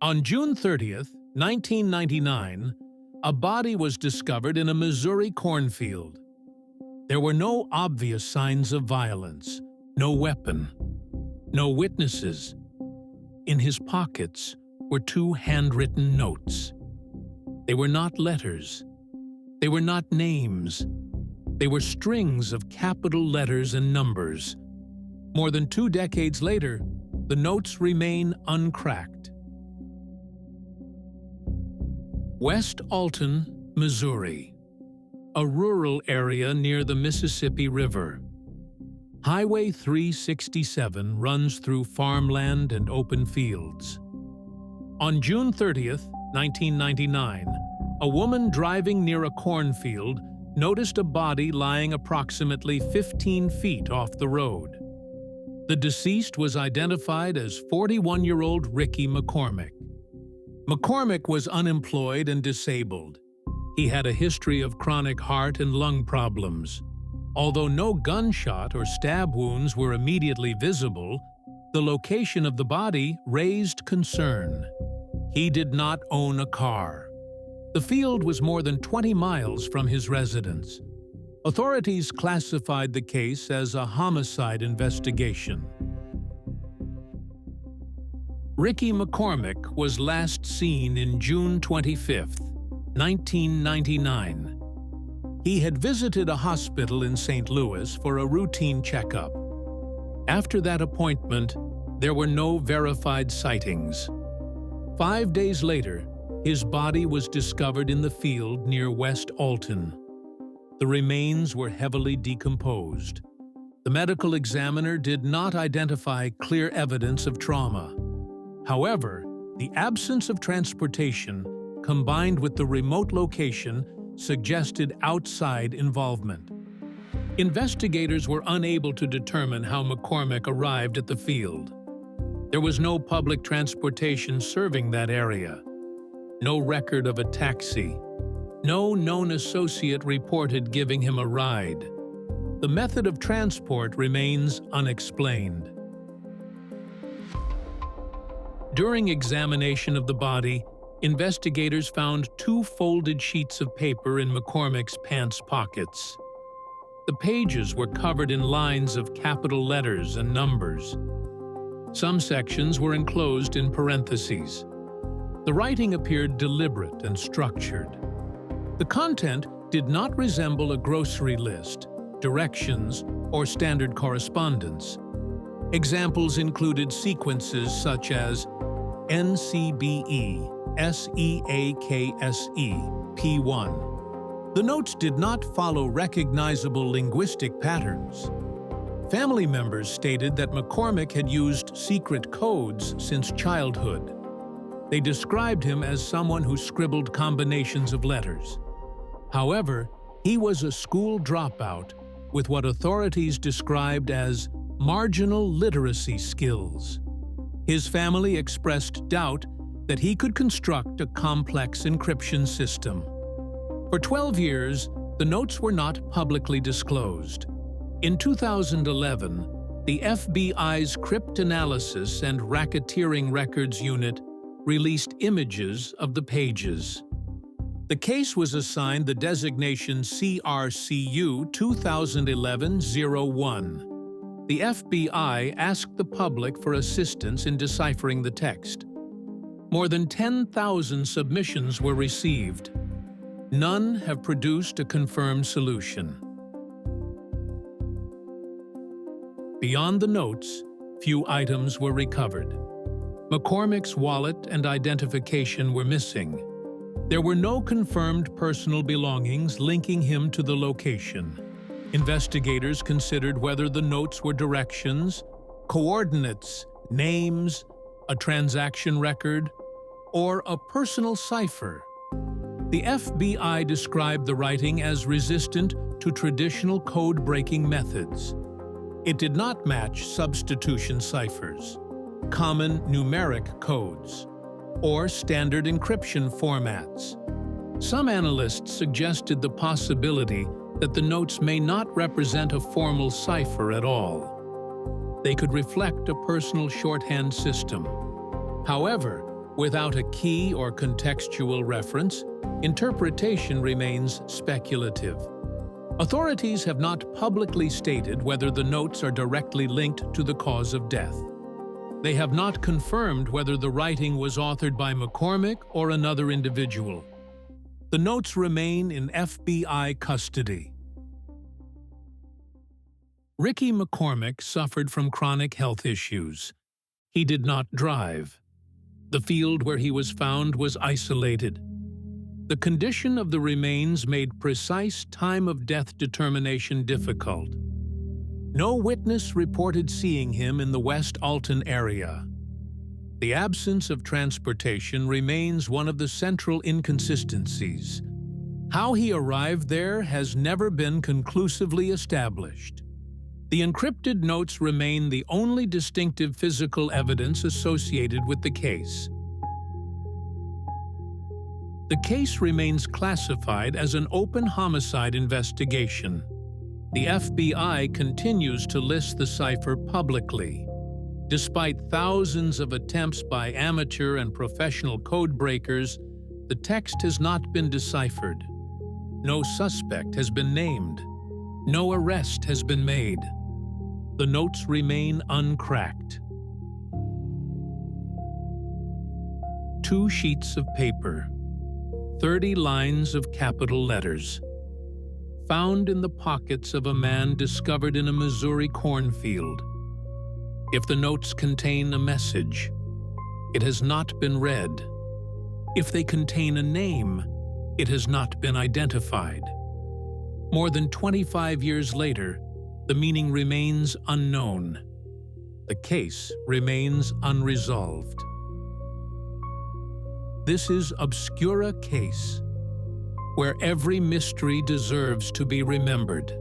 On June 30th, 1999, a body was discovered in a Missouri cornfield. There were no obvious signs of violence, no weapon, no witnesses. In his pockets were two handwritten notes. They were not letters. They were not names. They were strings of capital letters and numbers. More than 2 decades later, the notes remain uncracked. West Alton, Missouri, a rural area near the Mississippi River. Highway 367 runs through farmland and open fields. On June 30th, 1999, a woman driving near a cornfield noticed a body lying approximately 15 feet off the road. The deceased was identified as 41-year-old Ricky McCormick. McCormick was unemployed and disabled. He had a history of chronic heart and lung problems. Although no gunshot or stab wounds were immediately visible, the location of the body raised concern. He did not own a car. The field was more than 20 miles from his residence. Authorities classified the case as a homicide investigation. Ricky McCormick was last seen in June 25, 1999. He had visited a hospital in St. Louis for a routine checkup. After that appointment, there were no verified sightings. 5 days later, his body was discovered in the field near West Alton. The remains were heavily decomposed. The medical examiner did not identify clear evidence of trauma. However, the absence of transportation, combined with the remote location, suggested outside involvement. Investigators were unable to determine how McCormick arrived at the field. There was no public transportation serving that area, no record of a taxi, no known associate reported giving him a ride. The method of transport remains unexplained. During examination of the body, investigators found 2 folded sheets of paper in McCormick's pants pockets. The pages were covered in lines of capital letters and numbers. Some sections were enclosed in parentheses. The writing appeared deliberate and structured. The content did not resemble a grocery list, directions, or standard correspondence. Examples included sequences such as NCBE, SEAKSE, P1. The notes did not follow recognizable linguistic patterns. Family members stated that McCormick had used secret codes since childhood. They described him as someone who scribbled combinations of letters. However, he was a school dropout with what authorities described as marginal literacy skills. His family expressed doubt that he could construct a complex encryption system. For 12 years, the notes were not publicly disclosed. In 2011, the FBI's Cryptanalysis and Racketeering Records Unit released images of the pages. The case was assigned the designation CRCU 2011-01. The FBI asked the public for assistance in deciphering the text. More than 10,000 submissions were received. None have produced a confirmed solution. Beyond the notes, few items were recovered. McCormick's wallet and identification were missing. There were no confirmed personal belongings linking him to the location. Investigators considered whether the notes were directions, coordinates, names, a transaction record, or a personal cipher. The FBI described the writing as resistant to traditional code-breaking methods. It did not match substitution ciphers, common numeric codes, or standard encryption formats. Some analysts suggested the possibility that the notes may not represent a formal cipher at all. They could reflect a personal shorthand system. However, Without a key or contextual reference, interpretation remains speculative. Authorities have not publicly stated whether the notes are directly linked to the cause of death. They have not confirmed whether the writing was authored by McCormick or another individual. The notes remain in FBI custody. Ricky McCormick suffered from chronic health issues. He did not drive. The field where he was found was isolated. The condition of the remains made precise time of death determination difficult. No witness reported seeing him in the West Alton area. The absence of transportation remains one of the central inconsistencies. How he arrived there has never been conclusively established. The encrypted notes remain the only distinctive physical evidence associated with the case. The case remains classified as an open homicide investigation. The FBI continues to list the cipher publicly. Despite thousands of attempts by amateur and professional code breakers, the text has not been deciphered. No suspect has been named. No arrest has been made. The notes remain uncracked. 2 sheets of paper. 30 lines of capital letters. Found in the pockets of a man discovered in a Missouri cornfield. If the notes contain a message, it has not been read. If they contain a name, it has not been identified. More than 25 years later, the meaning remains unknown. The case remains unresolved. This is Obscura Case, where every mystery deserves to be remembered.